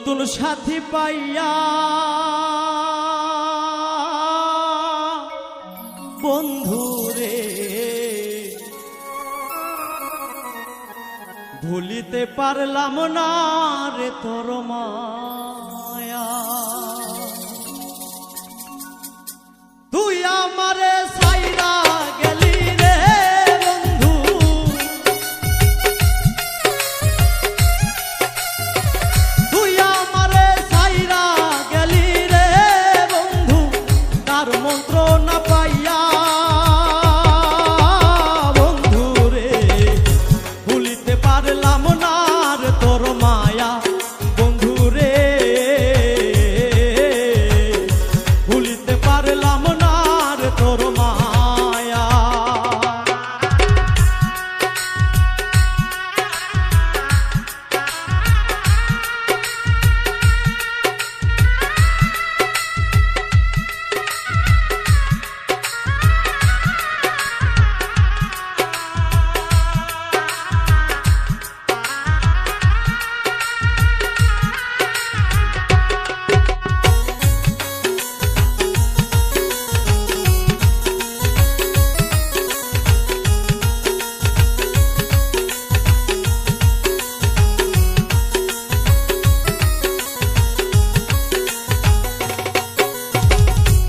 নতুন সাথী পাইয়া বন্ধুরে ভুলিতে পারলাম না রে তোর মায়া। তুই আমারে সাইরা গেলি রে বন্ধু, তুই আমারে সাইরা গেলি রে বন্ধু, তার মন্ত্র না পাইয়া বন্ধু রে ভুলিতে পারলাম না রে তোর মায়া। বন্ধু রে ভুলিতে পারলাম না রে তোর মায়া।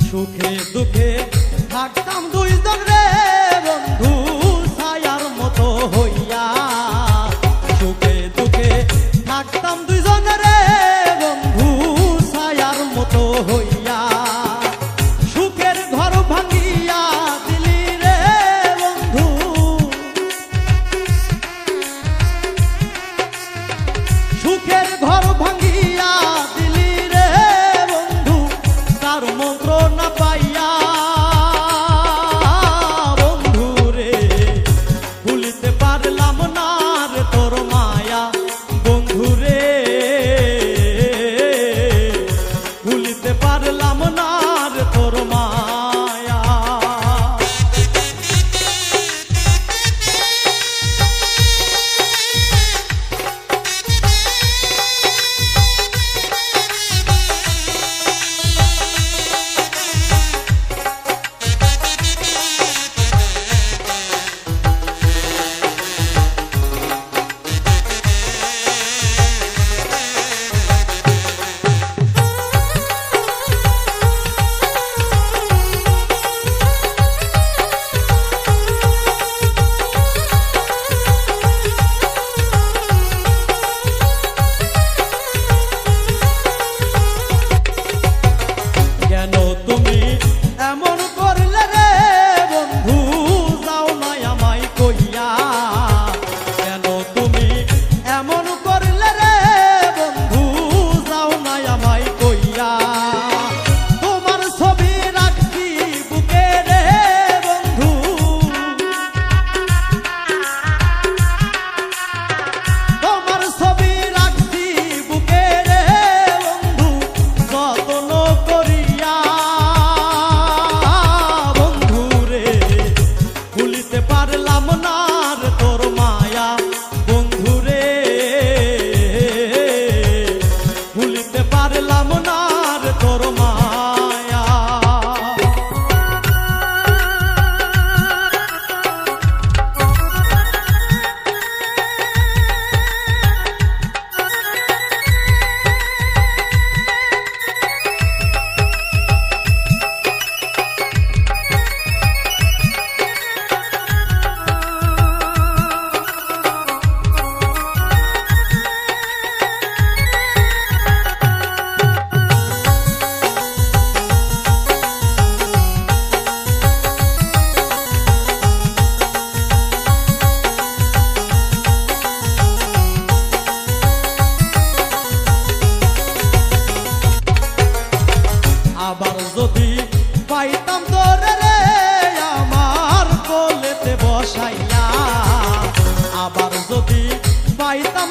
সুখে দুঃখে থাকতাম দুইজন রে বন্ধু ছায়ার মতো হইয়া। সুখে দুঃখে থাকতাম দুইজন রে বন্ধু ছায়ার মতো হইয়া। সুখের ঘর ভাঙিয়া দিলি রে বন্ধু, সুখের ঘর ভাঙিয়া দিলি রে বন্ধু, তার মন্ত্র না পাইয়া বন্ধু রে ভুলিতে পারলাম না রে তোর মায়া। বন্ধু রে ভুলিতে পারলাম না রে তোর মায়া। কেন তুমি এমন করলে রে বন্ধু, যাও না আমায় কইয়া। কেন তুমি এমন করলে রে বন্ধু, যাও না আমায় কইয়া। তোমার ছবি রাখছি বুকে রে বন্ধু, তোমার ছবি রাখছি বুকে রে বন্ধু, যত্ন করিয়া বন্ধু রে ভুলিতে পারলাম না রে তোর মায়া। বন্ধু রে ভুলিতে পারলাম না রে তোর মায়া। আবার যদি পাইতাম তোরে রে আমার কোলেতে বসাইয়া, আবার যদি পাইতাম